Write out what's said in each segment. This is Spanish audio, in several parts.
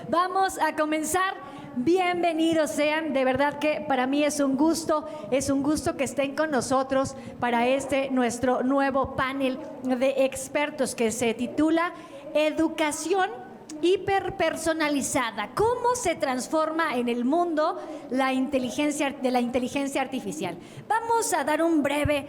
Vamos a comenzar. Bienvenidos sean, de verdad que para mí es un gusto que estén con nosotros para nuestro nuevo panel de expertos que se titula Educación hiperpersonalizada. ¿Cómo se transforma en el mundo la inteligencia artificial? Vamos a dar un breve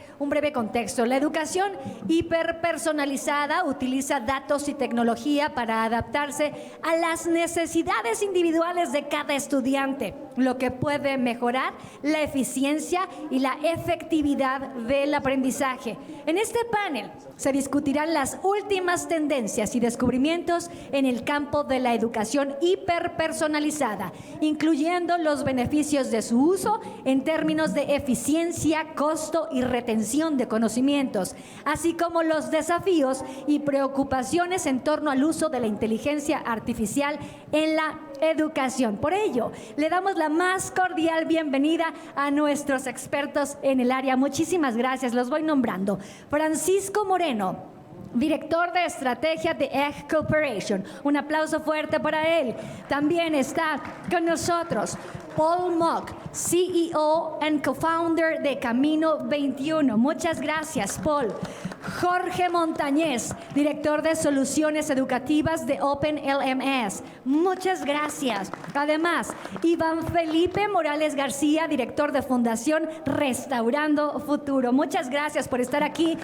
contexto. La educación hiperpersonalizada utiliza datos y tecnología para adaptarse a las necesidades individuales de cada estudiante, lo que puede mejorar la eficiencia y la efectividad del aprendizaje. En este panel se discutirán las últimas tendencias y descubrimientos en el campo de la educación hiperpersonalizada, incluyendo los beneficios de su uso en términos de eficiencia, costo y retención de conocimientos, así como los desafíos y preocupaciones en torno al uso de la inteligencia artificial en la educación. Por ello, le damos la más cordial bienvenida a nuestros expertos en el área. Muchísimas gracias, los voy nombrando. Francisco Moreno, director de estrategia de Egg Corporation. Un aplauso fuerte para él. También está con nosotros Paul Mock, CEO and co-founder de Camino 21. Muchas gracias, Paul. Jorge Montañez, director de soluciones educativas de OpenLMS. Muchas gracias. Además, Iván Felipe Morales García, director de Fundación Restaurando Futuro. Muchas gracias por estar aquí.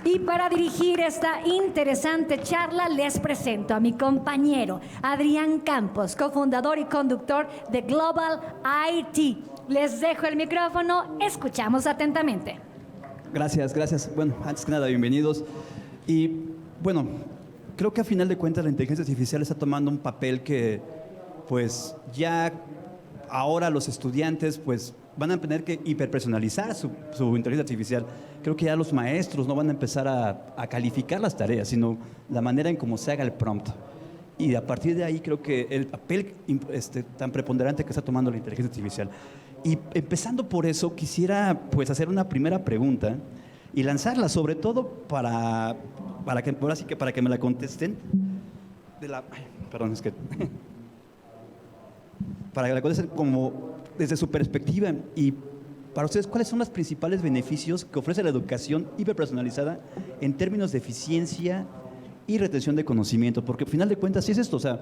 Y para dirigir esta interesante charla, les presento a mi compañero Adrián Campos, cofundador y conductor de Global IT. Les dejo el micrófono, escuchamos atentamente. Gracias. Bueno, antes que nada, bienvenidos. Y bueno, creo que a final de cuentas la inteligencia artificial está tomando un papel que, pues, ya ahora los estudiantes, pues, van a tener que hiperpersonalizar su inteligencia artificial. Creo que ya los maestros no van a empezar a calificar las tareas, sino la manera en cómo se haga el prompt. Y a partir de ahí creo que el papel tan preponderante que está tomando la inteligencia artificial. Y empezando por eso, quisiera pues hacer una primera pregunta y lanzarla, sobre todo para que me la contesten. Para que la contesten como desde su perspectiva. Y para ustedes, ¿cuáles son los principales beneficios que ofrece la educación hiperpersonalizada en términos de eficiencia y retención de conocimiento? Porque al final de cuentas sí es esto, o sea,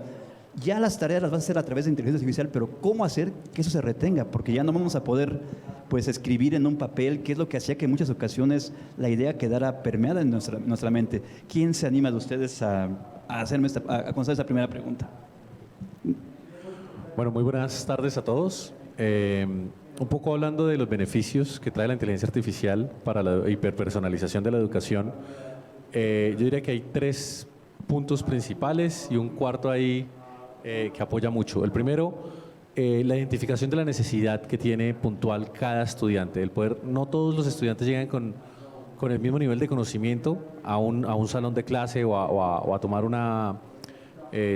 ya las tareas las vas a hacer a través de inteligencia artificial, pero ¿cómo hacer que eso se retenga? Porque ya no vamos a poder pues escribir en un papel, que es lo que hacía que en muchas ocasiones la idea quedara permeada en nuestra mente. ¿Quién se anima de ustedes a contestar esta primera pregunta? Bueno, muy buenas tardes a todos. Un poco hablando de los beneficios que trae la inteligencia artificial para la hiperpersonalización de la educación, yo diría que hay 3 puntos principales y un cuarto ahí que apoya mucho. El primero, la identificación de la necesidad que tiene puntual cada estudiante. El poder, no todos los estudiantes llegan con el mismo nivel de conocimiento a un salón de clase o a tomar una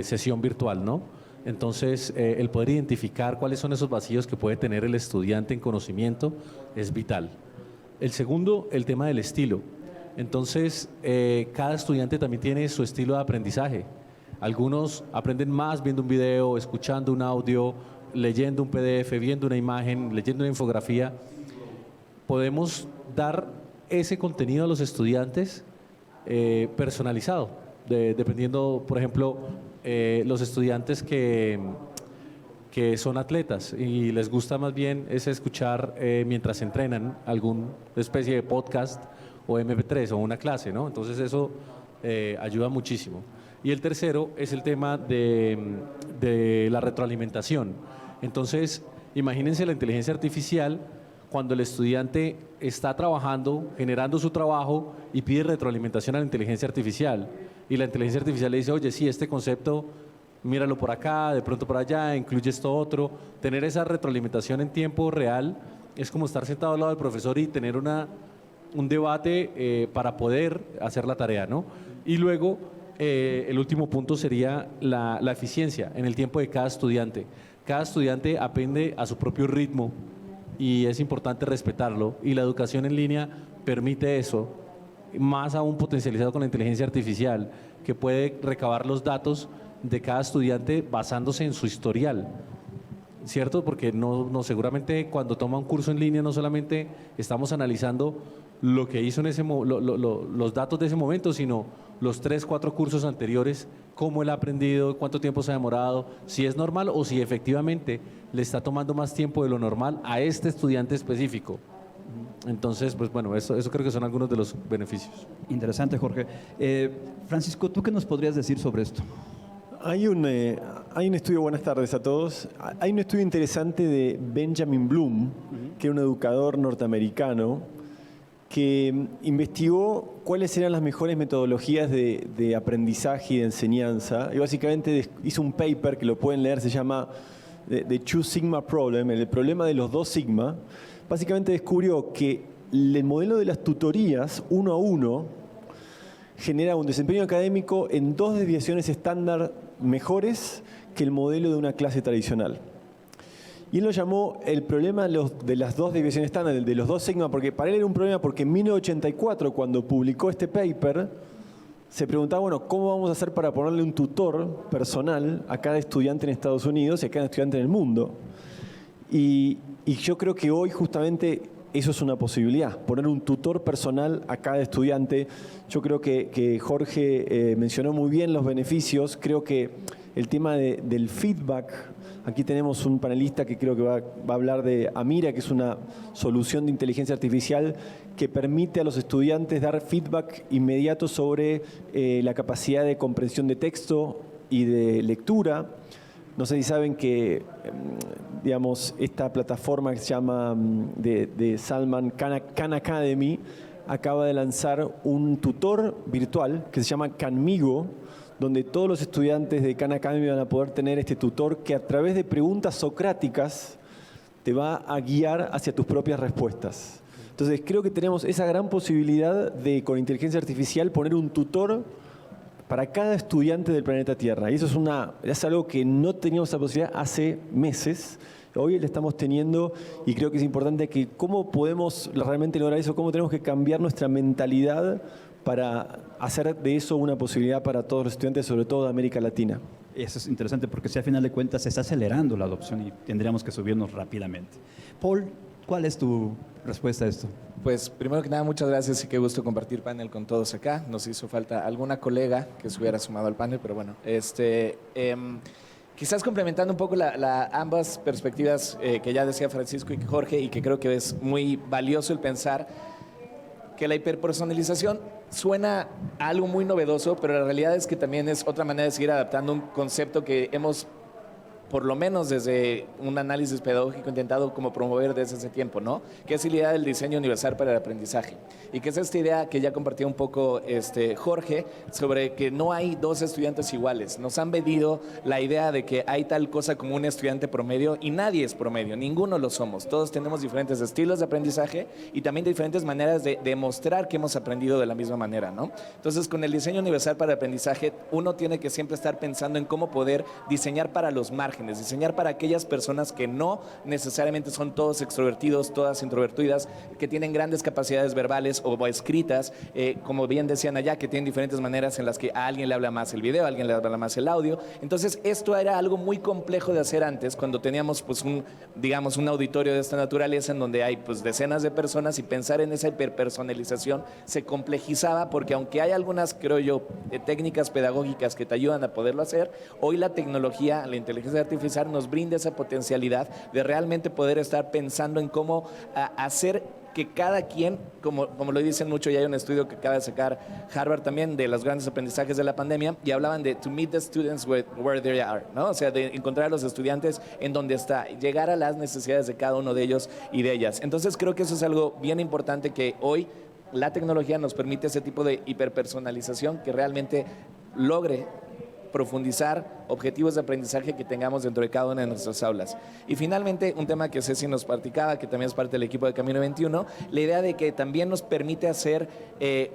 sesión virtual, ¿no? Entonces, el poder identificar cuáles son esos vacíos que puede tener el estudiante en conocimiento es vital. El segundo, el tema del estilo. Entonces, cada estudiante también tiene su estilo de aprendizaje. Algunos aprenden más viendo un video, escuchando un audio, leyendo un PDF, viendo una imagen, leyendo una infografía. Podemos dar ese contenido a los estudiantes personalizado, dependiendo, por ejemplo, los estudiantes que son atletas y les gusta más bien es escuchar mientras entrenan alguna especie de podcast o MP3 o una clase, ¿no? Entonces eso ayuda muchísimo. Y el tercero es el tema de la retroalimentación. Entonces, imagínense la inteligencia artificial cuando el estudiante está trabajando, generando su trabajo y pide retroalimentación a la inteligencia artificial. Y la inteligencia artificial le dice, oye, sí, este concepto, míralo por acá, de pronto por allá, incluye esto otro. Tener esa retroalimentación en tiempo real es como estar sentado al lado del profesor y tener un debate para poder hacer la tarea, ¿no? Y luego, el último punto sería la eficiencia en el tiempo de cada estudiante. Cada estudiante aprende a su propio ritmo y es importante respetarlo. Y la educación en línea permite eso, más aún potencializado con la inteligencia artificial, que puede recabar los datos de cada estudiante basándose en su historial, ¿cierto? Porque seguramente cuando toma un curso en línea no solamente estamos analizando lo que hizo en los datos de ese momento, sino los 3, 4 cursos anteriores, cómo él ha aprendido, cuánto tiempo se ha demorado, si es normal o si efectivamente le está tomando más tiempo de lo normal a este estudiante específico. Entonces, pues bueno, eso creo que son algunos de los beneficios. Interesante, Jorge. Francisco, ¿tú qué nos podrías decir sobre esto? Hay un estudio, buenas tardes a todos, hay un estudio interesante de Benjamin Bloom, que era un educador norteamericano, que investigó cuáles eran las mejores metodologías de aprendizaje y de enseñanza, y básicamente hizo un paper que lo pueden leer, se llama The Two Sigma Problem, el problema de los 2 sigma. Básicamente descubrió que el modelo de las tutorías 1 a 1 genera un desempeño académico en 2 desviaciones estándar mejores que el modelo de una clase tradicional. Y él lo llamó el problema de las 2 desviaciones estándar, de los 2 sigma, porque para él era un problema porque en 1984, cuando publicó este paper, se preguntaba, bueno, ¿cómo vamos a hacer para ponerle un tutor personal a cada estudiante en Estados Unidos y a cada estudiante en el mundo? Y yo creo que hoy justamente eso es una posibilidad, poner un tutor personal a cada estudiante. Yo creo que Jorge mencionó muy bien los beneficios. Creo que el tema del feedback, aquí tenemos un panelista que creo que va a hablar de Amira, que es una solución de inteligencia artificial que permite a los estudiantes dar feedback inmediato sobre la capacidad de comprensión de texto y de lectura. No sé si saben que, digamos, esta plataforma que se llama de Salman, Khan Academy, acaba de lanzar un tutor virtual que se llama Khanmigo, donde todos los estudiantes de Khan Academy van a poder tener este tutor que a través de preguntas socráticas te va a guiar hacia tus propias respuestas. Entonces creo que tenemos esa gran posibilidad de, con inteligencia artificial, poner un tutor para cada estudiante del planeta Tierra. Y eso es algo que no teníamos esa posibilidad hace meses. Hoy la estamos teniendo y creo que es importante que cómo podemos realmente lograr eso, cómo tenemos que cambiar nuestra mentalidad para hacer de eso una posibilidad para todos los estudiantes, sobre todo de América Latina. Eso es interesante porque si al final de cuentas se está acelerando la adopción y tendríamos que subirnos rápidamente. Paul, ¿cuál es tu respuesta a esto? Pues primero que nada, muchas gracias y qué gusto compartir panel con todos acá. Nos hizo falta alguna colega que se hubiera sumado al panel, pero bueno, quizás complementando un poco ambas perspectivas que ya decía Francisco y Jorge, y que creo que es muy valioso el pensar que la hiperpersonalización suena a algo muy novedoso, pero la realidad es que también es otra manera de seguir adaptando un concepto que hemos, por lo menos desde un análisis pedagógico, intentado como promover desde ese tiempo, ¿no? Que es la idea del diseño universal para el aprendizaje. Y que es esta idea que ya compartió un poco Jorge, sobre que no hay 2 estudiantes iguales. Nos han vendido la idea de que hay tal cosa como un estudiante promedio y nadie es promedio, ninguno lo somos. Todos tenemos diferentes estilos de aprendizaje y también diferentes maneras de demostrar que hemos aprendido de la misma manera, ¿no? Entonces, con el diseño universal para el aprendizaje, uno tiene que siempre estar pensando en cómo poder diseñar para los márgenes, diseñar para aquellas personas que no necesariamente son todos extrovertidos, todas introvertidas, que tienen grandes capacidades verbales o escritas, como bien decían allá, que tienen diferentes maneras en las que a alguien le habla más el video, a alguien le habla más el audio. Entonces, esto era algo muy complejo de hacer antes, cuando teníamos pues un auditorio de esta naturaleza en donde hay pues decenas de personas, y pensar en esa hiperpersonalización se complejizaba, porque aunque hay algunas, creo yo, técnicas pedagógicas que te ayudan a poderlo hacer, hoy la tecnología, la inteligencia artificial nos brinda esa potencialidad de realmente poder estar pensando en cómo hacer que cada quien, como lo dicen mucho, y hay un estudio que acaba de sacar Harvard también de los grandes aprendizajes de la pandemia, y hablaban de to meet the students where they are, ¿no? O sea, de encontrar a los estudiantes en donde está, llegar a las necesidades de cada uno de ellos y de ellas. Entonces creo que eso es algo bien importante, que hoy la tecnología nos permite ese tipo de hiperpersonalización que realmente logre profundizar objetivos de aprendizaje que tengamos dentro de cada una de nuestras aulas. Y finalmente, un tema que Ceci nos platicaba, que también es parte del equipo de Camino 21, la idea de que también nos permite hacer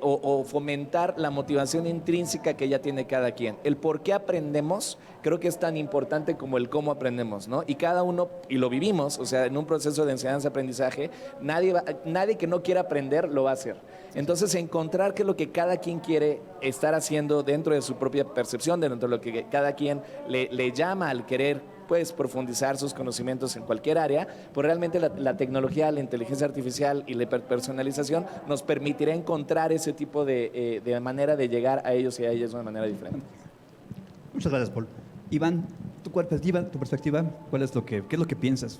o fomentar la motivación intrínseca que ya tiene cada quien. El por qué aprendemos creo que es tan importante como el cómo aprendemos, ¿no? Y cada uno, y lo vivimos, o sea, en un proceso de enseñanza-aprendizaje, nadie que no quiera aprender lo va a hacer. Entonces, encontrar qué es lo que cada quien quiere estar haciendo dentro de su propia percepción, dentro lo que cada quien le llama al querer pues profundizar sus conocimientos en cualquier área, pues realmente la tecnología, la inteligencia artificial y la hiperpersonalización nos permitirá encontrar ese tipo de manera de llegar a ellos y a ellas de una manera diferente. Muchas gracias, Paul. Iván, tu perspectiva, ¿cuál es qué es lo que piensas?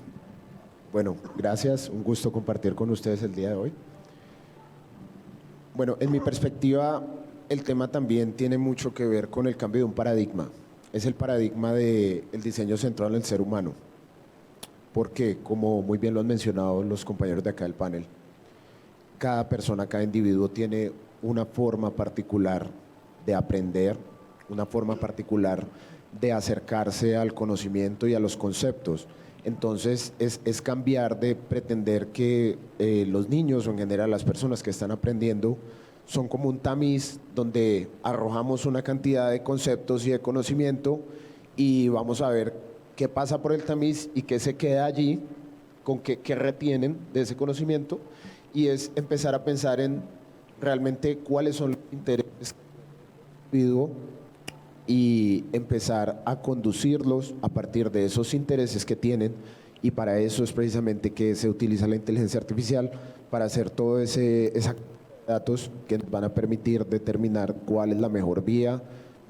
Bueno, gracias. Un gusto compartir con ustedes el día de hoy. Bueno, en mi perspectiva, el tema también tiene mucho que ver con el cambio de un paradigma. Es el paradigma del diseño centrado en el ser humano. Porque, como muy bien lo han mencionado los compañeros de acá del panel, cada persona, cada individuo tiene una forma particular de aprender, una forma particular de acercarse al conocimiento y a los conceptos. Entonces, es cambiar de pretender que los niños o en general las personas que están aprendiendo son como un tamiz donde arrojamos una cantidad de conceptos y de conocimiento y vamos a ver qué pasa por el tamiz y qué se queda allí, con qué retienen de ese conocimiento, y es empezar a pensar en realmente cuáles son los intereses del individuo y empezar a conducirlos a partir de esos intereses que tienen, y para eso es precisamente que se utiliza la inteligencia artificial para hacer todo esa datos que nos van a permitir determinar cuál es la mejor vía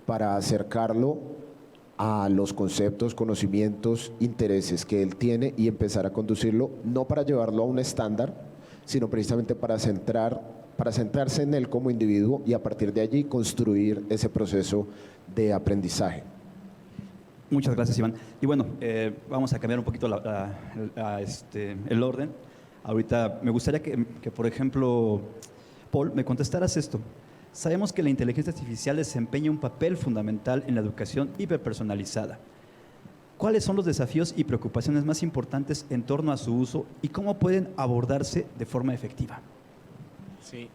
para acercarlo a los conceptos, conocimientos, intereses que él tiene y empezar a conducirlo, no para llevarlo a un estándar, sino precisamente para centrarse en él como individuo y a partir de allí construir ese proceso de aprendizaje. Muchas gracias, Iván. Y bueno, vamos a cambiar un poquito el orden. Ahorita me gustaría que, por ejemplo, Paul, me contestaras esto. Sabemos que la inteligencia artificial desempeña un papel fundamental en la educación hiperpersonalizada. ¿Cuáles son los desafíos y preocupaciones más importantes en torno a su uso y cómo pueden abordarse de forma efectiva? Sí,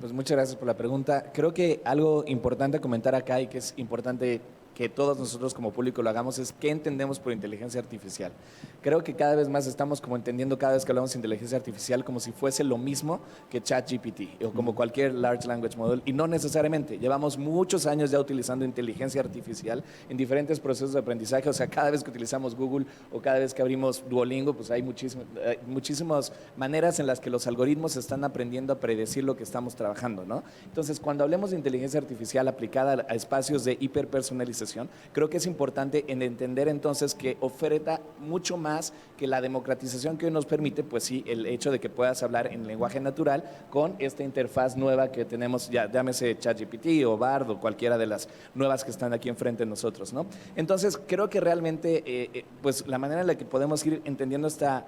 pues muchas gracias por la pregunta. Creo que algo importante a comentar acá y que es importante que todos nosotros como público lo hagamos es qué entendemos por inteligencia artificial. Creo que cada vez más estamos como entendiendo cada vez que hablamos de inteligencia artificial como si fuese lo mismo que ChatGPT o como cualquier Large Language Model, y no necesariamente. Llevamos muchos años ya utilizando inteligencia artificial en diferentes procesos de aprendizaje. O sea, cada vez que utilizamos Google o cada vez que abrimos Duolingo, pues hay muchísimas maneras en las que los algoritmos están aprendiendo a predecir lo que estamos trabajando, ¿no? Entonces, cuando hablemos de inteligencia artificial aplicada a espacios de hiperpersonalización, creo que es importante en entender entonces que oferta mucho más que la democratización que hoy nos permite, pues sí, el hecho de que puedas hablar en lenguaje natural con esta interfaz nueva que tenemos, ya llámese ChatGPT o Bard o cualquiera de las nuevas que están aquí enfrente de nosotros, ¿no? Entonces, creo que realmente, pues la manera en la que podemos ir entendiendo esta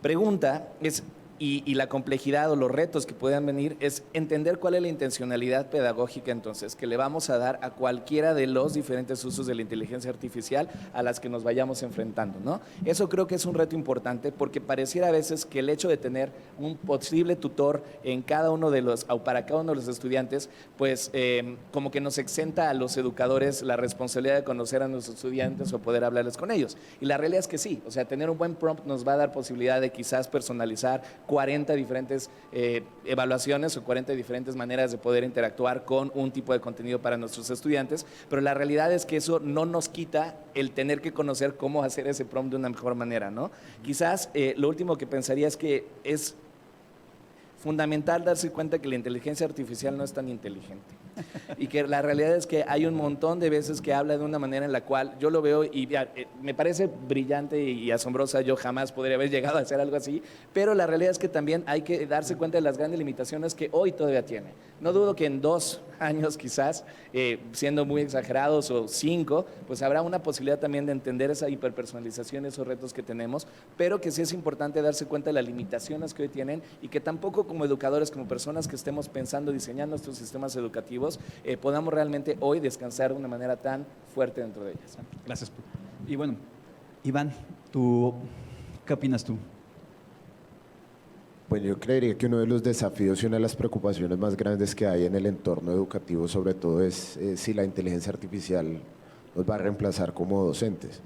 pregunta es y la complejidad o los retos que puedan venir es entender cuál es la intencionalidad pedagógica entonces que le vamos a dar a cualquiera de los diferentes usos de la inteligencia artificial a las que nos vayamos enfrentando, ¿no? Eso creo que es un reto importante porque pareciera a veces que el hecho de tener un posible tutor en cada uno de los, o para cada uno de los estudiantes, pues como que nos exenta a los educadores la responsabilidad de conocer a nuestros estudiantes o poder hablarles con ellos. Y la realidad es que sí, o sea, tener un buen prompt nos va a dar posibilidad de quizás personalizar 40 diferentes evaluaciones o 40 diferentes maneras de poder interactuar con un tipo de contenido para nuestros estudiantes, pero la realidad es que eso no nos quita el tener que conocer cómo hacer ese prompt de una mejor manera, ¿no? Quizás lo último que pensaría es que es fundamental darse cuenta que la inteligencia artificial no es tan inteligente y que la realidad es que hay un montón de veces que habla de una manera en la cual yo lo veo y me parece brillante y asombrosa. Yo jamás podría haber llegado a hacer algo así, pero la realidad es que también hay que darse cuenta de las grandes limitaciones que hoy todavía tiene. No dudo que en 2 años quizás, siendo muy exagerados, o 5, pues habrá una posibilidad también de entender esa hiperpersonalización, esos retos que tenemos, pero que sí es importante darse cuenta de las limitaciones que hoy tienen y que tampoco como educadores, como personas que estemos pensando, diseñando nuestros sistemas educativos, podamos realmente hoy descansar de una manera tan fuerte dentro de ellas. Gracias. Y bueno, Iván, ¿qué opinas tú? Bueno, yo creería que uno de los desafíos y una de las preocupaciones más grandes que hay en el entorno educativo, sobre todo, es si la inteligencia artificial nos va a reemplazar como docentes,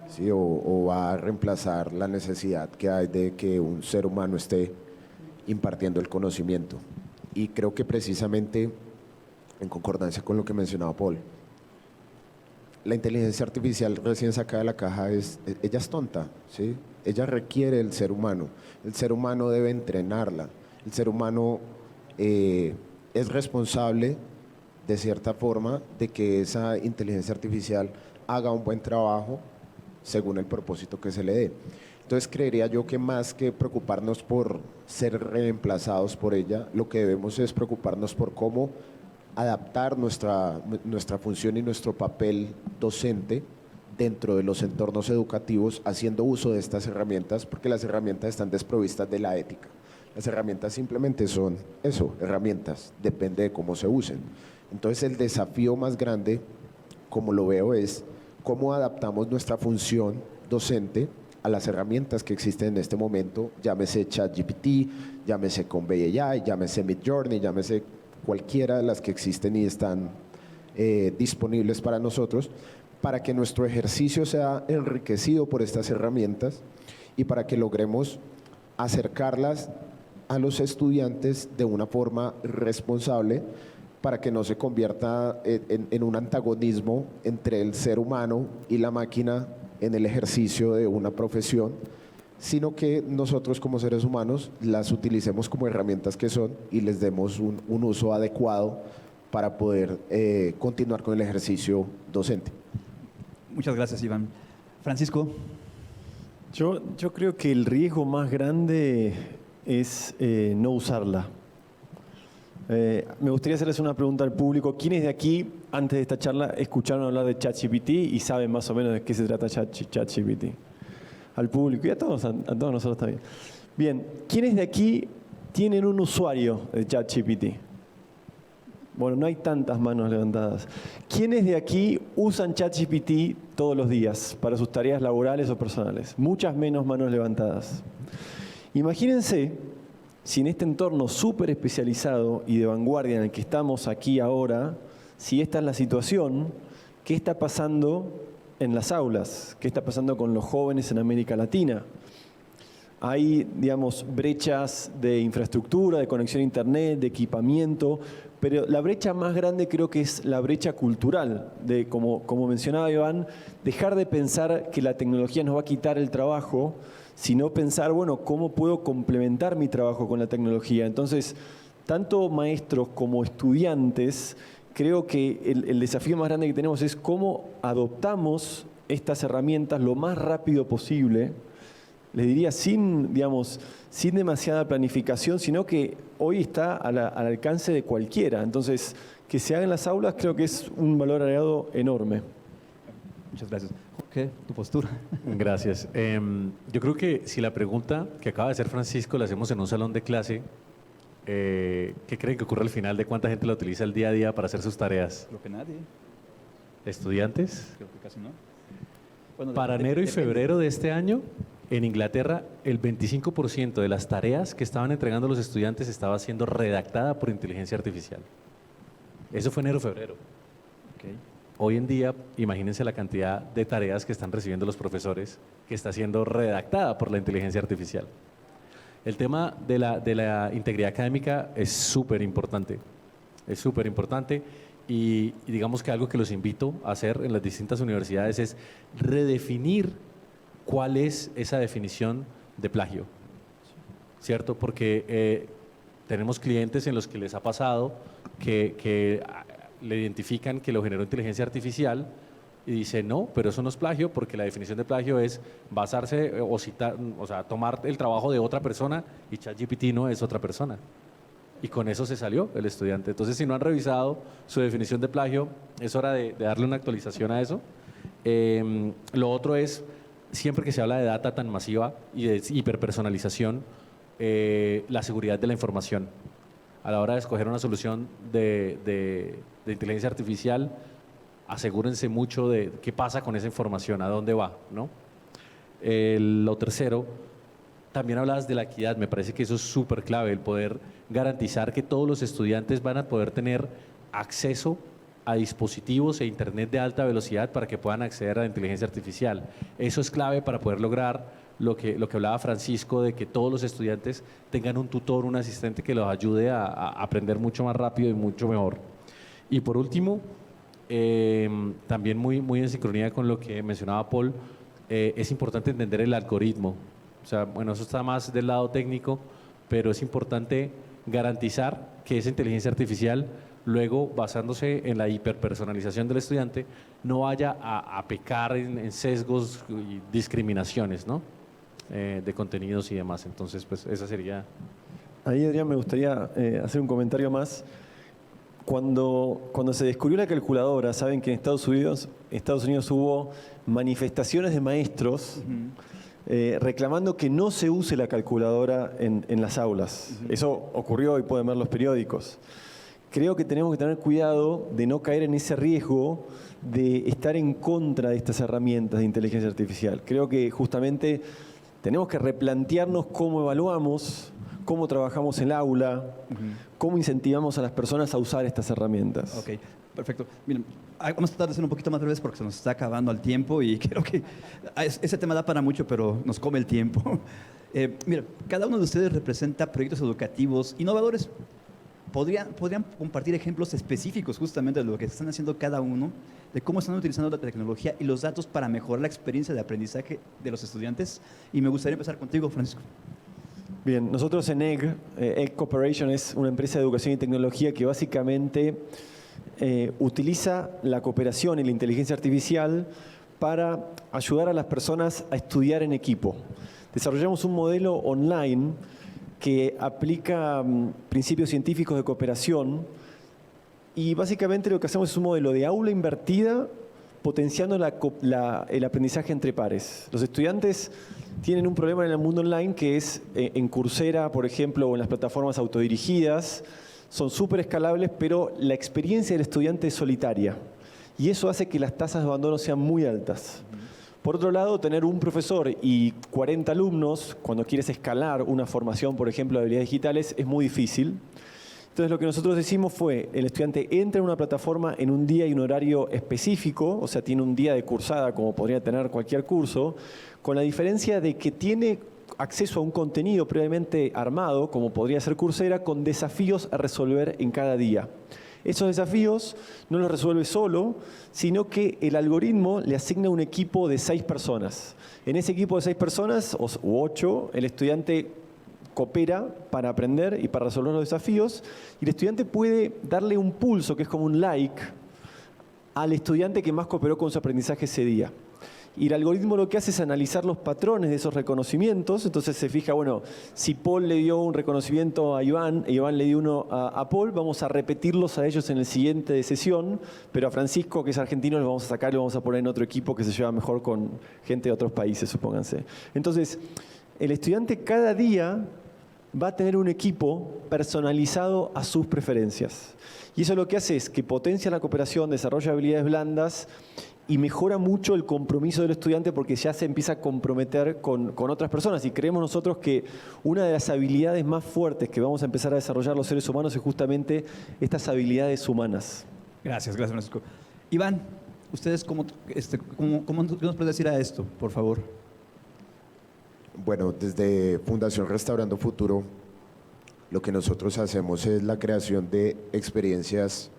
¿sí? O va a reemplazar la necesidad que hay de que un ser humano esté impartiendo el conocimiento. Y creo que precisamente, en concordancia con lo que mencionaba Paul, la inteligencia artificial recién sacada de la caja ella es tonta, ¿sí? Ella requiere del ser humano. El ser humano debe entrenarla. El ser humano es responsable, de cierta forma, de que esa inteligencia artificial haga un buen trabajo según el propósito que se le dé. Entonces creería yo que más que preocuparnos por ser reemplazados por ella, lo que debemos es preocuparnos por cómo adaptar nuestra función y nuestro papel docente dentro de los entornos educativos, haciendo uso de estas herramientas, porque las herramientas están desprovistas de la ética. Las herramientas simplemente son eso, herramientas, depende de cómo se usen. Entonces el desafío más grande, como lo veo, es cómo adaptamos nuestra función docente a las herramientas que existen en este momento, llámese ChatGPT, llámese Convey AI, llámese Midjourney, llámese cualquiera de las que existen y están disponibles para nosotros, para que nuestro ejercicio sea enriquecido por estas herramientas y para que logremos acercarlas a los estudiantes de una forma responsable, para que no se convierta en un antagonismo entre el ser humano y la máquina en el ejercicio de una profesión, sino que nosotros como seres humanos las utilicemos como herramientas que son y les demos un uso adecuado para poder continuar con el ejercicio docente. Muchas gracias, Iván. Francisco. Yo creo que el riesgo más grande es no usarla. Me gustaría hacerles una pregunta al público. ¿Quiénes de aquí, antes de esta charla, escucharon hablar de ChatGPT y saben más o menos de qué se trata ChatGPT? Al público y a todos nosotros también. Bien, ¿quiénes de aquí tienen un usuario de ChatGPT? Bueno, no hay tantas manos levantadas. ¿Quiénes de aquí usan ChatGPT todos los días para sus tareas laborales o personales? Muchas menos manos levantadas. Imagínense si en este entorno súper especializado y de vanguardia en el que estamos aquí ahora, si esta es la situación, ¿qué está pasando en las aulas? ¿Qué está pasando con los jóvenes en América Latina? Hay, digamos, brechas de infraestructura, de conexión a Internet, de equipamiento, pero la brecha más grande creo que es la brecha cultural, de, como mencionaba Iván, dejar de pensar que la tecnología nos va a quitar el trabajo, sino pensar, bueno, ¿cómo puedo complementar mi trabajo con la tecnología? Entonces, tanto maestros como estudiantes, creo que el desafío más grande que tenemos es cómo adoptamos estas herramientas lo más rápido posible, les diría sin demasiada planificación, sino que hoy está al alcance de cualquiera. Entonces, que se haga en las aulas creo que es un valor agregado enorme. Muchas gracias. Jorge, tu postura. Gracias. Yo creo que si la pregunta que acaba de hacer Francisco la hacemos en un salón de clase, ¿qué creen que ocurre al final de cuánta gente la utiliza el día a día para hacer sus tareas? Creo que nadie. ¿Estudiantes? Creo que casi no. Bueno, Para enero y depende. febrero de este año, en Inglaterra, el 25% de las tareas que estaban entregando los estudiantes estaba siendo redactada por inteligencia artificial. Eso fue enero-febrero. Okay. Hoy en día, imagínense la cantidad de tareas que están recibiendo los profesores que está siendo redactada por la inteligencia artificial. El tema de la integridad académica es súper importante. Es súper importante y digamos que algo que los invito a hacer en las distintas universidades es redefinir cuál es esa definición de plagio, ¿cierto? Porque tenemos clientes en los que les ha pasado que le identifican que lo generó inteligencia artificial y dice no, pero eso no es plagio porque la definición de plagio es basarse o citar, o sea, tomar el trabajo de otra persona y ChatGPT no es otra persona. Y con eso se salió el estudiante. Entonces, si no han revisado su definición de plagio, es hora de darle una actualización a eso. Lo otro es, siempre que se habla de data tan masiva y de hiperpersonalización, la seguridad de la información. A la hora de escoger una solución de inteligencia artificial, asegúrense mucho de qué pasa con esa información, a dónde va, ¿no? Lo tercero, también hablabas de la equidad, me parece que eso es súper clave, el poder garantizar que todos los estudiantes van a poder tener acceso a dispositivos e internet de alta velocidad para que puedan acceder a la inteligencia artificial. Eso es clave para poder lograr lo que hablaba Francisco, de que todos los estudiantes tengan un tutor, un asistente que los ayude a aprender mucho más rápido y mucho mejor. Y por último, también muy en sincronía con lo que mencionaba Paul, es importante entender el algoritmo. O sea, bueno, eso está más del lado técnico, pero es importante garantizar que esa inteligencia artificial, luego basándose en la hiperpersonalización del estudiante, no vaya a pecar en sesgos y discriminaciones, ¿no? De contenidos y demás. Entonces, pues esa sería... Ahí, Adrián, me gustaría hacer un comentario más. Cuando se descubrió la calculadora, saben que en Estados Unidos hubo manifestaciones de maestros reclamando que no se use la calculadora en las aulas. Eso ocurrió y pueden ver los periódicos. Creo que tenemos que tener cuidado de no caer en ese riesgo de estar en contra de estas herramientas de inteligencia artificial. Creo que justamente tenemos que replantearnos cómo evaluamos, cómo trabajamos en el aula, cómo incentivamos a las personas a usar estas herramientas. Ok, perfecto. Miren, vamos a tratar de ser un poquito más breves porque se nos está acabando el tiempo y creo que ese tema da para mucho, pero nos come el tiempo. Mira, cada uno de ustedes representa proyectos educativos innovadores. ¿Podrían compartir ejemplos específicos justamente de lo que están haciendo cada uno, de cómo están utilizando la tecnología y los datos para mejorar la experiencia de aprendizaje de los estudiantes? Y me gustaría empezar contigo, Francisco. Bien, nosotros en Egg Corporation es una empresa de educación y tecnología que básicamente utiliza la cooperación y la inteligencia artificial para ayudar a las personas a estudiar en equipo. Desarrollamos un modelo online que aplica principios científicos de cooperación y básicamente lo que hacemos es un modelo de aula invertida potenciando el aprendizaje entre pares. Los estudiantes tienen un problema en el mundo online que es en Coursera, por ejemplo, o en las plataformas autodirigidas, son súper escalables, pero la experiencia del estudiante es solitaria y eso hace que las tasas de abandono sean muy altas. Por otro lado, tener un profesor y 40 alumnos, cuando quieres escalar una formación, por ejemplo, de habilidades digitales, es muy difícil. Entonces, lo que nosotros decimos fue, el estudiante entra en una plataforma en un día y un horario específico, o sea, tiene un día de cursada, como podría tener cualquier curso, con la diferencia de que tiene acceso a un contenido previamente armado, como podría ser Coursera, con desafíos a resolver en cada día. Esos desafíos no los resuelve solo, sino que el algoritmo le asigna un equipo de 6 personas. En ese equipo de 6 personas, u 8, el estudiante coopera para aprender y para resolver los desafíos, y el estudiante puede darle un pulso, que es como un like, al estudiante que más cooperó con su aprendizaje ese día. Y el algoritmo lo que hace es analizar los patrones de esos reconocimientos. Entonces se fija, bueno, si Paul le dio un reconocimiento a Iván, y Iván le dio uno a Paul, vamos a repetirlos a ellos en el siguiente sesión, pero a Francisco, que es argentino, lo vamos a sacar y lo vamos a poner en otro equipo que se lleva mejor con gente de otros países, supónganse. Entonces, el estudiante cada día va a tener un equipo personalizado a sus preferencias. Y eso lo que hace es que potencia la cooperación, desarrolla habilidades blandas y mejora mucho el compromiso del estudiante porque ya se empieza a comprometer con otras personas. Y creemos nosotros que una de las habilidades más fuertes que vamos a empezar a desarrollar los seres humanos es justamente estas habilidades humanas. Gracias, Francisco. Iván, ¿ustedes cómo nos pueden decir a esto, por favor? Bueno, desde Fundación Restaurando Futuro, lo que nosotros hacemos es la creación de experiencias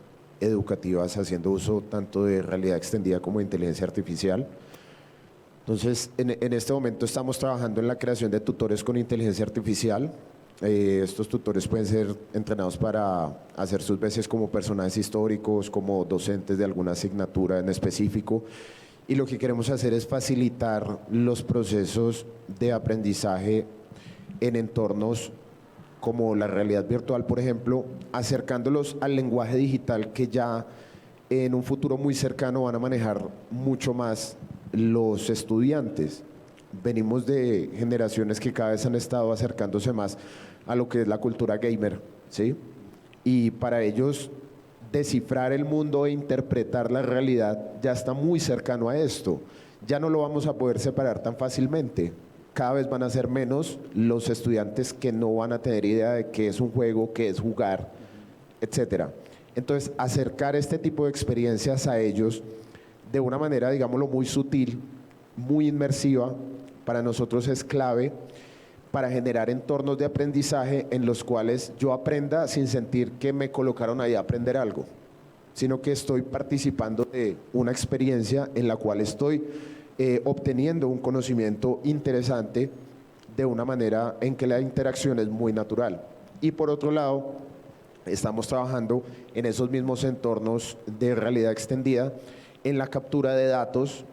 educativas haciendo uso tanto de realidad extendida como de inteligencia artificial. Entonces, en este momento estamos trabajando en la creación de tutores con inteligencia artificial. Estos tutores pueden ser entrenados para hacer sus veces como personajes históricos, como docentes de alguna asignatura en específico. Y lo que queremos hacer es facilitar los procesos de aprendizaje en entornos como la realidad virtual, por ejemplo, acercándolos al lenguaje digital que ya en un futuro muy cercano van a manejar mucho más los estudiantes. Venimos de generaciones que cada vez han estado acercándose más a lo que es la cultura gamer, ¿sí? Y para ellos descifrar el mundo e interpretar la realidad ya está muy cercano a esto. Ya no lo vamos a poder separar tan fácilmente. Cada vez van a ser menos los estudiantes que no van a tener idea de qué es un juego, qué es jugar, etcétera. Entonces, acercar este tipo de experiencias a ellos de una manera, digámoslo, muy sutil, muy inmersiva, para nosotros es clave para generar entornos de aprendizaje en los cuales yo aprenda sin sentir que me colocaron ahí a aprender algo, sino que estoy participando de una experiencia en la cual estoy obteniendo un conocimiento interesante de una manera en que la interacción es muy natural. Y por otro lado, estamos trabajando en esos mismos entornos de realidad extendida, en la captura de datos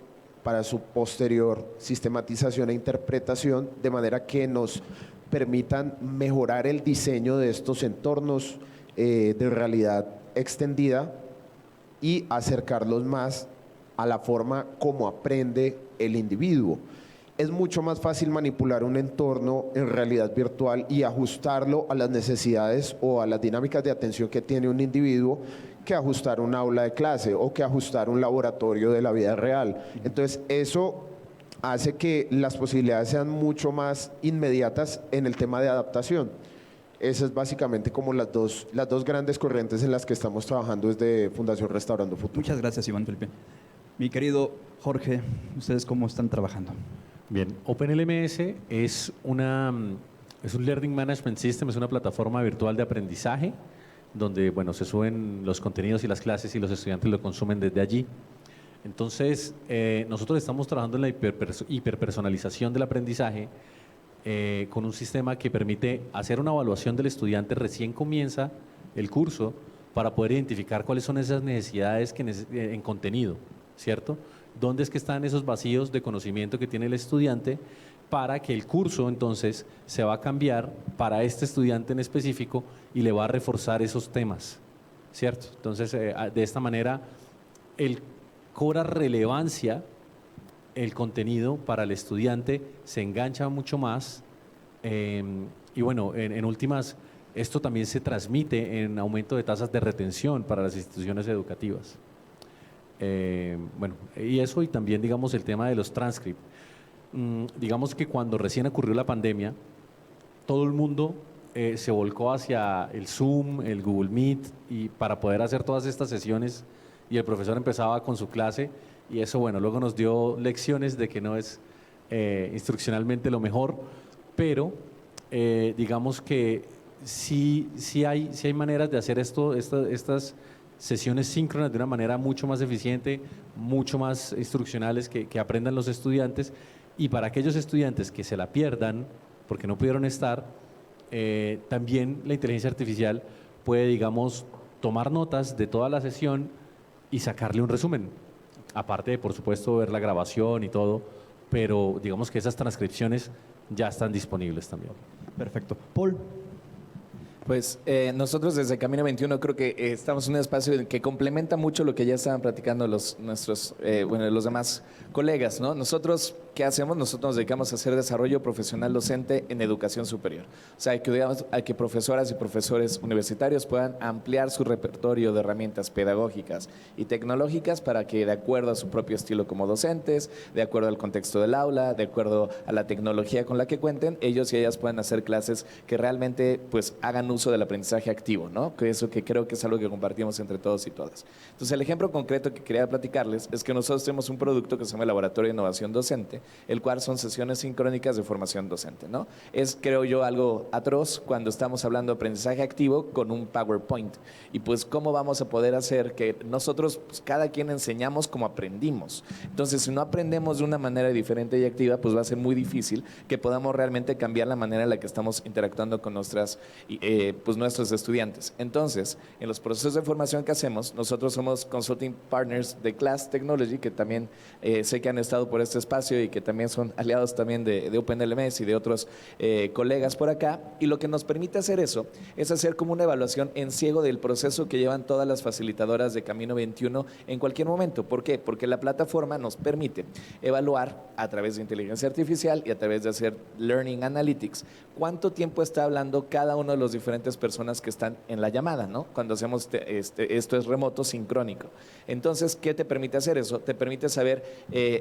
para su posterior sistematización e interpretación, de manera que nos permitan mejorar el diseño de estos entornos de realidad extendida y acercarlos más a la forma como aprende el individuo. Es mucho más fácil manipular un entorno en realidad virtual y ajustarlo a las necesidades o a las dinámicas de atención que tiene un individuo que ajustar un aula de clase o que ajustar un laboratorio de la vida real. Entonces, eso hace que las posibilidades sean mucho más inmediatas en el tema de adaptación. Esas es básicamente como las dos grandes corrientes en las que estamos trabajando desde Fundación Restaurando Futuro. Muchas gracias, Iván Felipe. Mi querido Jorge, ¿ustedes cómo están trabajando? Bien, OpenLMS es un Learning Management System, es una plataforma virtual de aprendizaje donde se suben los contenidos y las clases y los estudiantes lo consumen desde allí. Entonces, nosotros estamos trabajando en la hiperpersonalización del aprendizaje con un sistema que permite hacer una evaluación del estudiante recién comienza el curso para poder identificar cuáles son esas necesidades en contenido, ¿cierto? ¿Dónde es que están esos vacíos de conocimiento que tiene el estudiante para que el curso entonces se va a cambiar para este estudiante en específico y le va a reforzar esos temas, ¿cierto? Entonces, de esta manera, cobra relevancia el contenido para el estudiante, se engancha mucho más y en últimas, esto también se transmite en aumento de tasas de retención para las instituciones educativas. Y eso, y también digamos el tema de los transcripts. Digamos que cuando recién ocurrió la pandemia, todo el mundo se volcó hacia el Zoom, el Google Meet, y para poder hacer todas estas sesiones, y el profesor empezaba con su clase, y eso luego nos dio lecciones de que no es instruccionalmente lo mejor, pero digamos que sí hay maneras de hacer estas sesiones síncronas de una manera mucho más eficiente, mucho más instruccionales, que aprendan los estudiantes, y para aquellos estudiantes que se la pierdan porque no pudieron estar, también la inteligencia artificial puede, digamos, tomar notas de toda la sesión y sacarle un resumen, aparte de, por supuesto, ver la grabación y todo, pero digamos que esas transcripciones ya están disponibles también. Perfecto. Paul. Pues nosotros desde Camino 21 creo que estamos en un espacio que complementa mucho lo que ya estaban platicando los demás colegas, ¿no? Nosotros, ¿qué hacemos? Nosotros nos dedicamos a hacer desarrollo profesional docente en educación superior. O sea, a que profesoras y profesores universitarios puedan ampliar su repertorio de herramientas pedagógicas y tecnológicas para que, de acuerdo a su propio estilo como docentes, de acuerdo al contexto del aula, de acuerdo a la tecnología con la que cuenten, ellos y ellas puedan hacer clases que realmente pues hagan uso del aprendizaje activo, ¿no? Que eso que creo que es algo que compartimos entre todos y todas. Entonces, el ejemplo concreto que quería platicarles es que nosotros tenemos un producto que se llama Laboratorio de Innovación Docente, el cual son sesiones sincrónicas de formación docente, ¿no? Es, creo yo, algo atroz cuando estamos hablando de aprendizaje activo con un PowerPoint. Y pues, ¿cómo vamos a poder hacer que nosotros, pues, cada quien enseñamos como aprendimos? Entonces, si no aprendemos de una manera diferente y activa, pues va a ser muy difícil que podamos realmente cambiar la manera en la que estamos interactuando con nuestros estudiantes. Entonces, en los procesos de formación que hacemos, nosotros somos consulting partners de Class Technology, que también sé que han estado por este espacio y que también son aliados también de OpenLMS y de otros colegas por acá. Y lo que nos permite hacer eso es hacer como una evaluación en ciego del proceso que llevan todas las facilitadoras de Camino 21 en cualquier momento. ¿Por qué? Porque la plataforma nos permite evaluar a través de inteligencia artificial y a través de hacer Learning Analytics cuánto tiempo está hablando cada uno de los diferentes personas que están en la llamada, ¿no? Cuando hacemos esto es remoto, sincrónico. Entonces, ¿qué te permite hacer eso? Te permite saber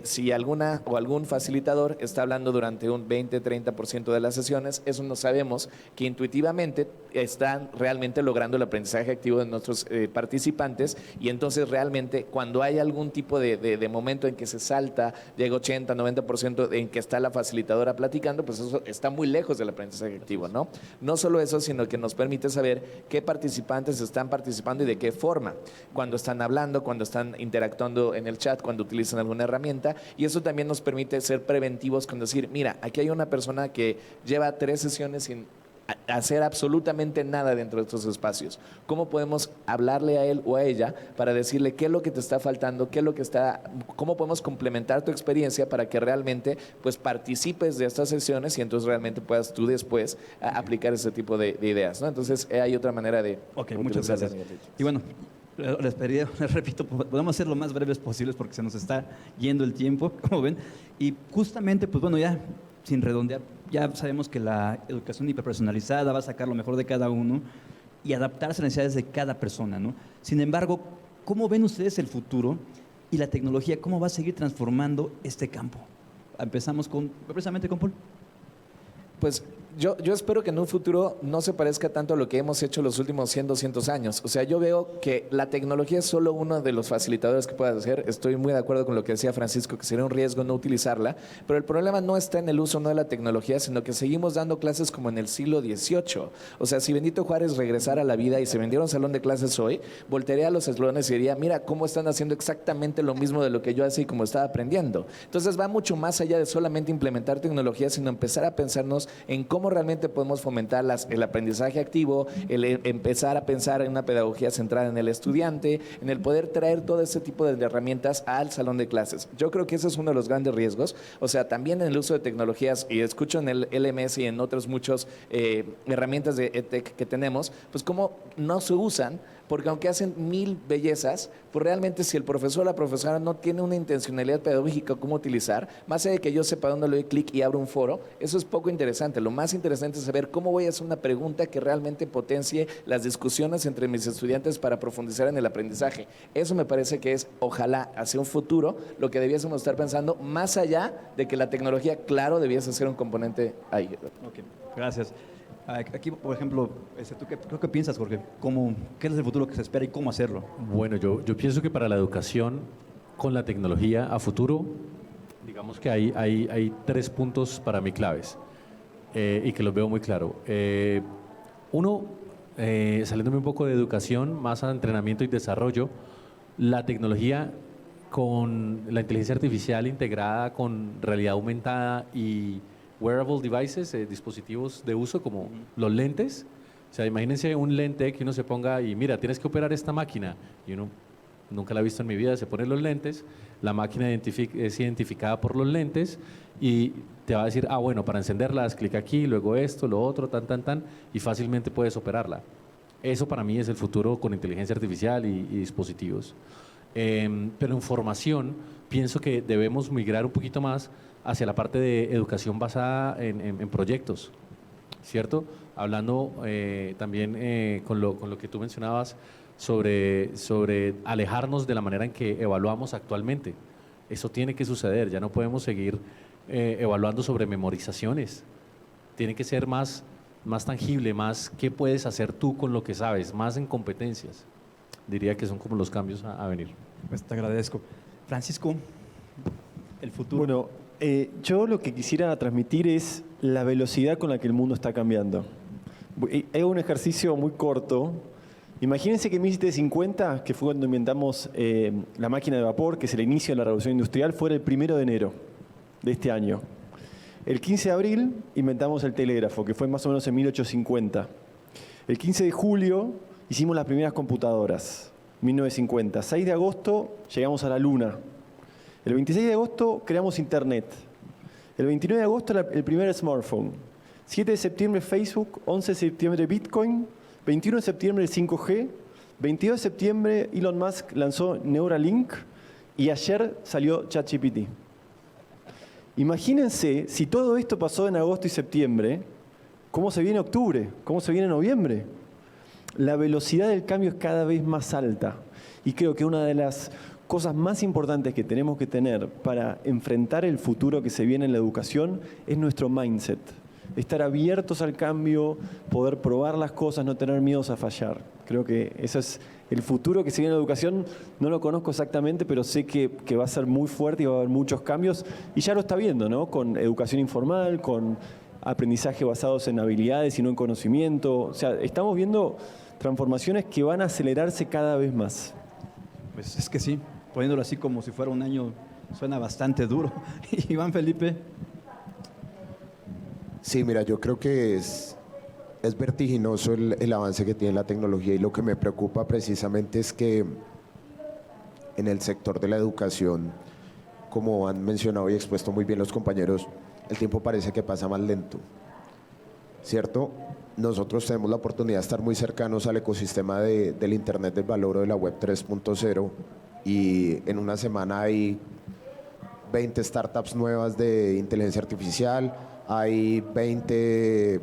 si alguna o algún facilitador está hablando durante un 20-30% de las sesiones. Eso no sabemos que intuitivamente están realmente logrando el aprendizaje activo de nuestros participantes, y entonces realmente cuando hay algún tipo de momento en que se salta, llega 80-90% en que está la facilitadora platicando, pues eso está muy lejos del aprendizaje activo, ¿no? No solo eso, sino que nos permite saber qué participantes están participando y de qué forma, cuando están hablando, cuando están interactuando en el chat, cuando utilizan alguna herramienta, y eso también nos permite ser preventivos con decir, mira, aquí hay una persona que lleva 3 sesiones sin hacer absolutamente nada dentro de estos espacios. ¿Cómo podemos hablarle a él o a ella para decirle qué es lo que te está faltando, cómo podemos complementar tu experiencia para que realmente pues participes de estas sesiones y entonces realmente puedas tú después aplicar ese tipo de ideas, ¿no? Entonces hay otra manera de Muchas gracias. Y bueno, les repito, podemos ser lo más breves posibles porque se nos está yendo el tiempo, como ven. Y justamente, pues bueno, ya sin redondear, ya sabemos que la educación hiperpersonalizada va a sacar lo mejor de cada uno y adaptarse a las necesidades de cada persona, ¿no? Sin embargo, ¿cómo ven ustedes el futuro y la tecnología? ¿Cómo va a seguir transformando este campo? Empezamos precisamente con Paul. Pues yo espero que en un futuro no se parezca tanto a lo que hemos hecho los últimos 100, 200 años. O sea, yo veo que la tecnología es solo uno de los facilitadores que puedas hacer. Estoy muy de acuerdo con lo que decía Francisco, que sería un riesgo no utilizarla. Pero el problema no está en el uso no de la tecnología, sino que seguimos dando clases como en el siglo XVIII. O sea, si Benito Juárez regresara a la vida y se vendiera un salón de clases hoy, voltearía a los eslones y diría, mira cómo están haciendo exactamente lo mismo de lo que yo hacía y como estaba aprendiendo. Entonces va mucho más allá de solamente implementar tecnología, sino empezar a pensarnos en cómo realmente podemos fomentar el aprendizaje activo, el empezar a pensar en una pedagogía centrada en el estudiante, en el poder traer todo ese tipo de herramientas al salón de clases. Yo creo que ese es uno de los grandes riesgos. O sea, también en el uso de tecnologías, y escucho en el LMS y en otros muchos herramientas de EdTech que tenemos, pues cómo no se usan, porque aunque hacen 1000 bellezas, pues realmente si el profesor o la profesora no tiene una intencionalidad pedagógica cómo utilizar, más allá de que yo sepa dónde le doy clic y abro un foro, eso es poco interesante. Lo más interesante es saber cómo voy a hacer una pregunta que realmente potencie las discusiones entre mis estudiantes para profundizar en el aprendizaje. Eso me parece que es, ojalá, hacia un futuro, lo que debiésemos estar pensando, más allá de que la tecnología, claro, debiese ser un componente ahí. Ok, gracias. Aquí, por ejemplo, ¿tú qué piensas, Jorge? ¿Qué es el futuro que se espera y cómo hacerlo? Bueno, yo pienso que para la educación con la tecnología a futuro, digamos que hay 3 puntos para mí claves y que los veo muy claro. Uno, saliéndome un poco de educación, más a entrenamiento y desarrollo, la tecnología con la inteligencia artificial integrada con realidad aumentada y wearable devices, dispositivos de uso como los lentes. O sea, imagínense un lente que uno se ponga y mira, tienes que operar esta máquina. Y uno nunca la ha visto en mi vida, se pone los lentes, la máquina es identificada por los lentes y te va a decir, bueno, para encenderla, haz clic aquí, luego esto, lo otro, tan, y fácilmente puedes operarla. Eso para mí es el futuro con inteligencia artificial y dispositivos. Pero en formación pienso que debemos migrar un poquito más hacia la parte de educación basada en proyectos, ¿cierto? Hablando también con lo que tú mencionabas sobre alejarnos de la manera en que evaluamos actualmente. Eso tiene que suceder, ya no podemos seguir evaluando sobre memorizaciones. Tiene que ser más tangible, más qué puedes hacer tú con lo que sabes, más en competencias. Diría que son como los cambios a venir. Pues te agradezco. Francisco, el futuro. Bueno, yo lo que quisiera transmitir es la velocidad con la que el mundo está cambiando. Hago un ejercicio muy corto. Imagínense que en 1750, que fue cuando inventamos la máquina de vapor, que es el inicio de la revolución industrial, fuera el 1 de enero de este año. El 15 de abril inventamos el telégrafo, que fue más o menos en 1850. El 15 de julio hicimos las primeras computadoras, 1950. 6 de agosto llegamos a la Luna. El 26 de agosto creamos Internet. El 29 de agosto el primer smartphone. 7 de septiembre Facebook, 11 de septiembre Bitcoin, 21 de septiembre el 5G, 22 de septiembre Elon Musk lanzó Neuralink y ayer salió ChatGPT. Imagínense si todo esto pasó en agosto y septiembre, ¿cómo se viene octubre? ¿Cómo se viene noviembre? La velocidad del cambio es cada vez más alta y creo que una de las cosas más importantes que tenemos que tener para enfrentar el futuro que se viene en la educación es nuestro mindset. Estar abiertos al cambio, poder probar las cosas, no tener miedos a fallar. Creo que ese es el futuro que se viene en la educación. No lo conozco exactamente, pero sé que va a ser muy fuerte y va a haber muchos cambios. Y ya lo está viendo, ¿no? Con educación informal, con aprendizaje basados en habilidades y no en conocimiento. O sea, estamos viendo transformaciones que van a acelerarse cada vez más. Pues es que sí, poniéndolo así como si fuera un año, suena bastante duro. Iván Felipe. Sí, mira, yo creo que es vertiginoso el avance que tiene la tecnología y lo que me preocupa precisamente es que en el sector de la educación, como han mencionado y expuesto muy bien los compañeros, el tiempo parece que pasa más lento, ¿cierto? Nosotros tenemos la oportunidad de estar muy cercanos al ecosistema del Internet del valor o de la Web 3.0 y en una semana hay 20 startups nuevas de inteligencia artificial, hay 20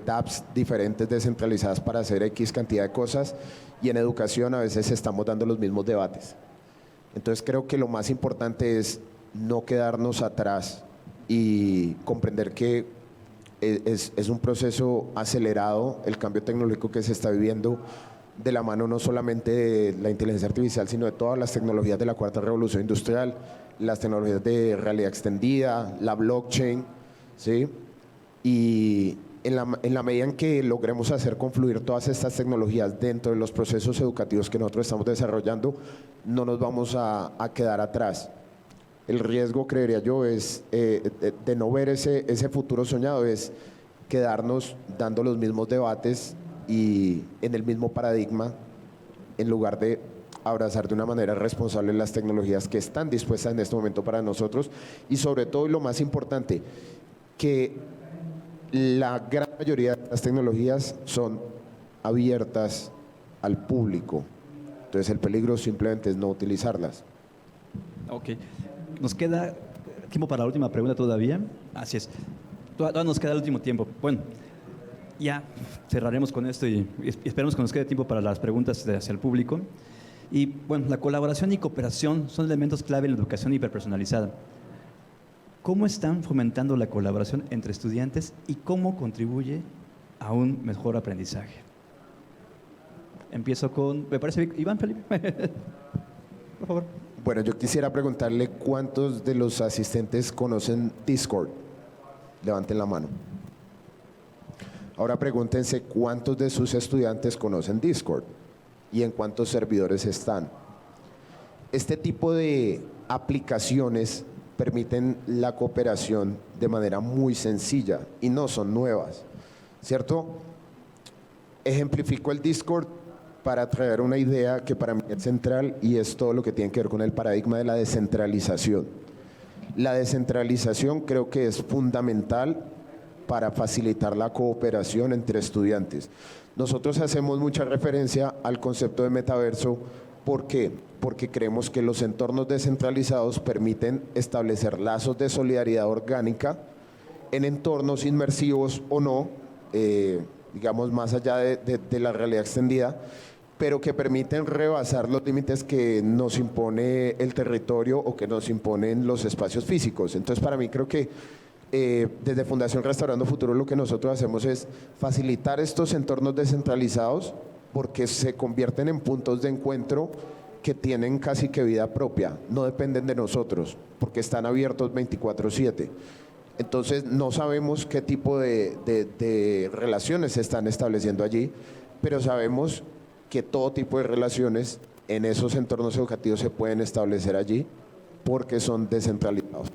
dApps diferentes descentralizadas para hacer X cantidad de cosas y en educación a veces estamos dando los mismos debates. Entonces creo que lo más importante es no quedarnos atrás y comprender que es un proceso acelerado el cambio tecnológico que se está viviendo de la mano no solamente de la inteligencia artificial, sino de todas las tecnologías de la cuarta revolución industrial, las tecnologías de realidad extendida, la blockchain, ¿sí? Y en la medida en que logremos hacer confluir todas estas tecnologías dentro de los procesos educativos que nosotros estamos desarrollando, no nos vamos a quedar atrás. El riesgo, creería yo, es de no ver ese futuro soñado, es quedarnos dando los mismos debates y en el mismo paradigma, en lugar de abrazar de una manera responsable las tecnologías que están dispuestas en este momento para nosotros y sobre todo, y lo más importante, que la gran mayoría de las tecnologías son abiertas al público. Entonces el peligro simplemente es no utilizarlas. Ok. Nos queda tiempo para la última pregunta todavía. Así es. Todavía nos queda el último tiempo. Bueno, ya cerraremos con esto y esperemos que nos quede tiempo para las preguntas hacia el público. Y bueno, la colaboración y cooperación son elementos clave en la educación hiperpersonalizada. ¿Cómo están fomentando la colaboración entre estudiantes y cómo contribuye a un mejor aprendizaje? Empiezo con, me parece, Iván Felipe. Por favor. Bueno, yo quisiera preguntarle cuántos de los asistentes conocen Discord. Levanten la mano. Ahora pregúntense cuántos de sus estudiantes conocen Discord y en cuántos servidores están. Este tipo de aplicaciones permiten la cooperación de manera muy sencilla y no son nuevas, ¿cierto? Ejemplifico el Discord para traer una idea que para mí es central y es todo lo que tiene que ver con el paradigma de la descentralización. La descentralización creo que es fundamental para facilitar la cooperación entre estudiantes. Nosotros hacemos mucha referencia al concepto de metaverso. ¿Por qué? Porque creemos que los entornos descentralizados permiten establecer lazos de solidaridad orgánica en entornos inmersivos o no, digamos más allá de la realidad extendida, pero que permiten rebasar los límites que nos impone el territorio o que nos imponen los espacios físicos. Entonces, para mí creo que desde Fundación Restaurando Futuro lo que nosotros hacemos es facilitar estos entornos descentralizados porque se convierten en puntos de encuentro que tienen casi que vida propia, no dependen de nosotros, porque están abiertos 24/7. Entonces no sabemos qué tipo de relaciones se están estableciendo allí, pero sabemos que todo tipo de relaciones en esos entornos educativos se pueden establecer allí porque son descentralizados.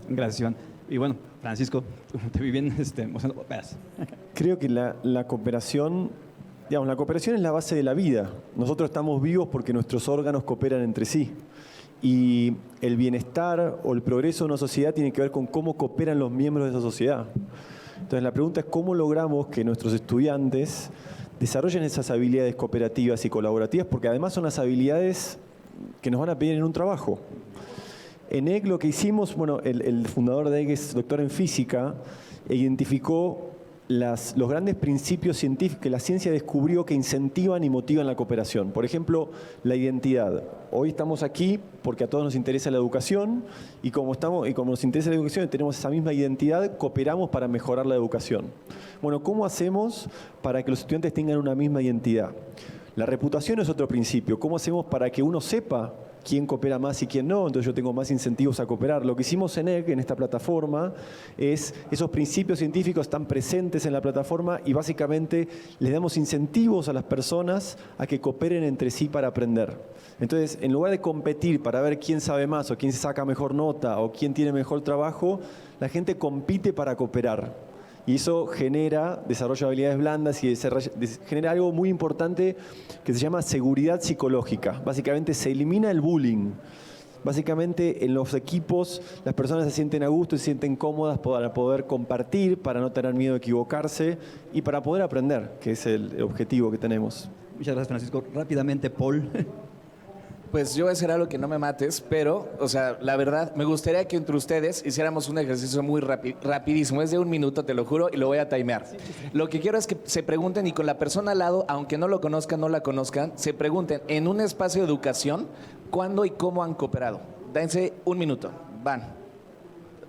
Gracias, Iván. Y bueno, Francisco, te vi bien emocionado. Creo que la cooperación, digamos, la cooperación es la base de la vida. Nosotros estamos vivos porque nuestros órganos cooperan entre sí. Y el bienestar o el progreso de una sociedad tiene que ver con cómo cooperan los miembros de esa sociedad. Entonces la pregunta es cómo logramos que nuestros estudiantes desarrollen esas habilidades cooperativas y colaborativas, porque además son las habilidades que nos van a pedir en un trabajo. En EG lo que hicimos, bueno, el fundador de EG es doctor en física, e identificó los grandes principios científicos que la ciencia descubrió que incentivan y motivan la cooperación. Por ejemplo, la identidad. Hoy estamos aquí porque a todos nos interesa la educación y como nos interesa la educación y tenemos esa misma identidad, cooperamos para mejorar la educación. Bueno, ¿cómo hacemos para que los estudiantes tengan una misma identidad? La reputación es otro principio. ¿Cómo hacemos para que uno sepa quién coopera más y quién no, entonces yo tengo más incentivos a cooperar. Lo que hicimos en EG, en esta plataforma, es esos principios científicos están presentes en la plataforma y básicamente les damos incentivos a las personas a que cooperen entre sí para aprender. Entonces, en lugar de competir para ver quién sabe más o quién se saca mejor nota o quién tiene mejor trabajo, la gente compite para cooperar. Y eso genera desarrollo de habilidades blandas y genera algo muy importante que se llama seguridad psicológica. Básicamente se elimina el bullying. Básicamente en los equipos las personas se sienten a gusto y se sienten cómodas para poder compartir, para no tener miedo de equivocarse y para poder aprender, que es el objetivo que tenemos. Muchas gracias, Francisco. Rápidamente, Paul. Pues yo voy a hacer algo que no me mates, pero, o sea, la verdad, me gustaría que entre ustedes hiciéramos un ejercicio muy rapidísimo. Es de 1 minuto, te lo juro, y lo voy a timear. Lo que quiero es que se pregunten y con la persona al lado, aunque no lo conozcan, no la conozcan, se pregunten en un espacio de educación cuándo y cómo han cooperado. Dense 1 minuto. Van.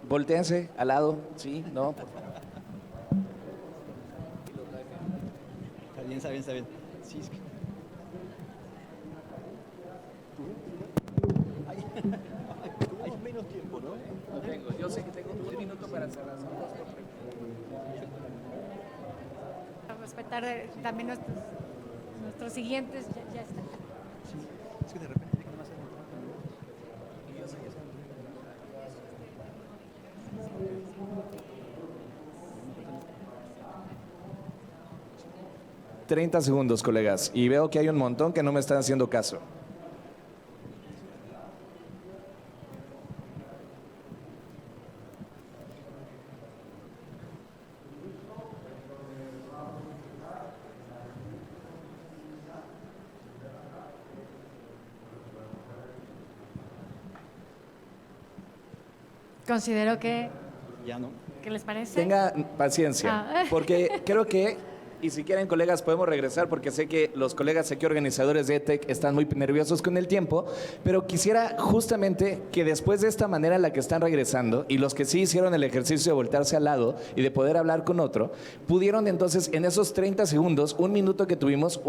Voltéense al lado. ¿Sí? ¿No? Está bien, está bien, está bien. Sí, es que... menos tiempo, ¿no? No tengo. Yo sé que tengo 1 minuto para cerrar. Respetar también nuestros siguientes, ya está. Es que de repente tiene que no hacer 30 segundos, colegas. Y veo que hay un montón que no me están haciendo caso. Considero que... Ya no. ¿Qué les parece? Tenga paciencia, Ah. porque creo que, y si quieren, colegas, podemos regresar, porque sé que los colegas aquí organizadores de ETEC están muy nerviosos con el tiempo, pero quisiera justamente que después de esta manera en la que están regresando, y los que sí hicieron el ejercicio de voltearse al lado y de poder hablar con otro, pudieron entonces en esos 30 segundos, 1 minuto que tuvimos,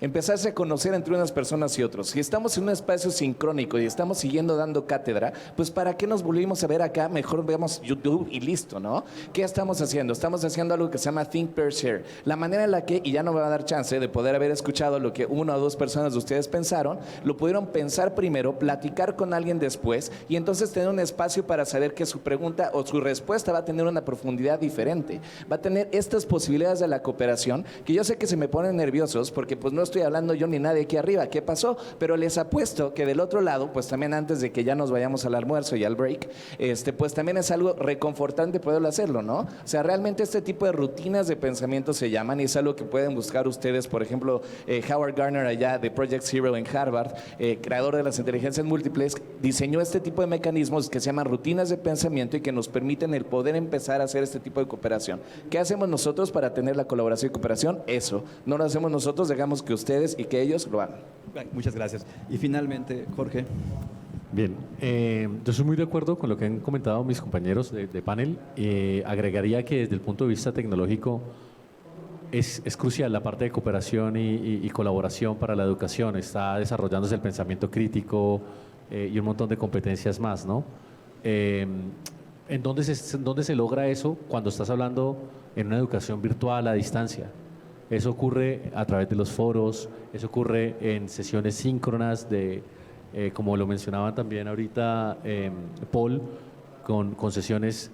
empezarse a conocer entre unas personas y otros. Si estamos en un espacio sincrónico y estamos siguiendo dando cátedra, pues ¿para qué nos volvimos a ver acá? Mejor veamos YouTube y listo, ¿no? ¿Qué estamos haciendo? Estamos haciendo algo que se llama Think, Pair, Share. La manera en la que, y ya no me va a dar chance de poder haber escuchado lo que 1 o 2 personas de ustedes pensaron, lo pudieron pensar primero, platicar con alguien después y entonces tener un espacio para saber que su pregunta o su respuesta va a tener una profundidad diferente. Va a tener estas posibilidades de la cooperación que yo sé que se me ponen nerviosos porque pues no estoy hablando yo ni nadie aquí arriba. ¿Qué pasó? Pero les apuesto que del otro lado, pues también antes de que ya nos vayamos al almuerzo y al break, pues también es algo reconfortante poderlo hacerlo, ¿no? O sea, realmente este tipo de rutinas de pensamiento se llaman y es algo que pueden buscar ustedes. Por ejemplo, Howard Gardner allá de Project Zero en Harvard, creador de las inteligencias múltiples, diseñó este tipo de mecanismos que se llaman rutinas de pensamiento y que nos permiten el poder empezar a hacer este tipo de cooperación. ¿Qué hacemos nosotros para tener la colaboración y cooperación? Eso. No lo hacemos nosotros, dejamos que ustedes y que ellos lo hagan. Muchas gracias. Y finalmente, Jorge. Bien, yo soy muy de acuerdo con lo que han comentado mis compañeros de panel. Agregaría que desde el punto de vista tecnológico es crucial la parte de cooperación y colaboración para la educación. Está desarrollándose el pensamiento crítico y un montón de competencias más, ¿no? ¿En dónde se logra eso? Cuando estás hablando en una educación virtual a distancia. Eso ocurre a través de los foros, eso ocurre en sesiones síncronas como lo mencionaban también ahorita Paul, con sesiones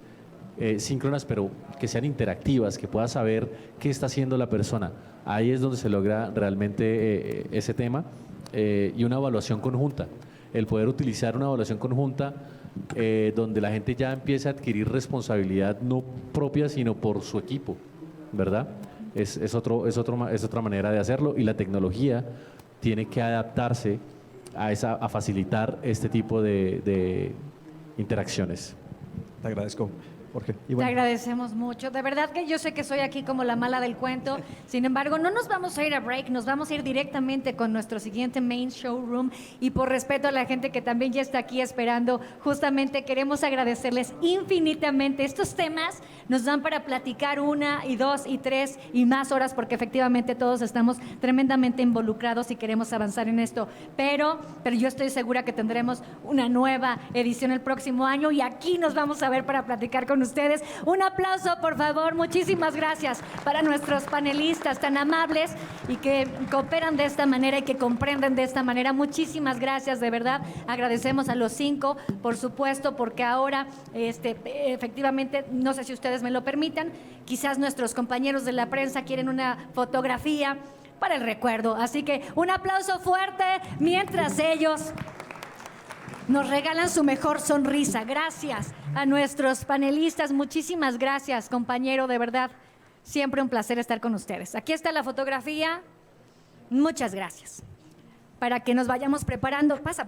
síncronas, pero que sean interactivas, que puedas saber qué está haciendo la persona. Ahí es donde se logra realmente ese tema y una evaluación conjunta. El poder utilizar una evaluación conjunta donde la gente ya empieza a adquirir responsabilidad no propia, sino por su equipo, ¿verdad? Es otra manera de hacerlo y la tecnología tiene que adaptarse a facilitar este tipo de interacciones. Te agradezco. Jorge. Y Te bueno, agradecemos mucho. De verdad que yo sé que soy aquí como la mala del cuento. Sin embargo, no nos vamos a ir a break, nos vamos a ir directamente con nuestro siguiente main showroom. Y por respeto a la gente que también ya está aquí esperando, justamente queremos agradecerles infinitamente. Estos temas nos dan para platicar 1 y 2 y 3 y más horas, porque efectivamente todos estamos tremendamente involucrados y queremos avanzar en esto. Pero yo estoy segura que tendremos una nueva edición el próximo año y aquí nos vamos a ver para platicar con ustedes. Un aplauso, por favor. Muchísimas gracias para nuestros panelistas tan amables y que cooperan de esta manera y que comprenden de esta manera. Muchísimas gracias, de verdad. Agradecemos a los 5, por supuesto, porque ahora, efectivamente, no sé si ustedes me lo permitan, quizás nuestros compañeros de la prensa quieren una fotografía para el recuerdo. Así que un aplauso fuerte mientras ellos nos regalan su mejor sonrisa. Gracias a nuestros panelistas. Muchísimas gracias, compañero, de verdad. Siempre un placer estar con ustedes. Aquí está la fotografía. Muchas gracias. Para que nos vayamos preparando. Pasa.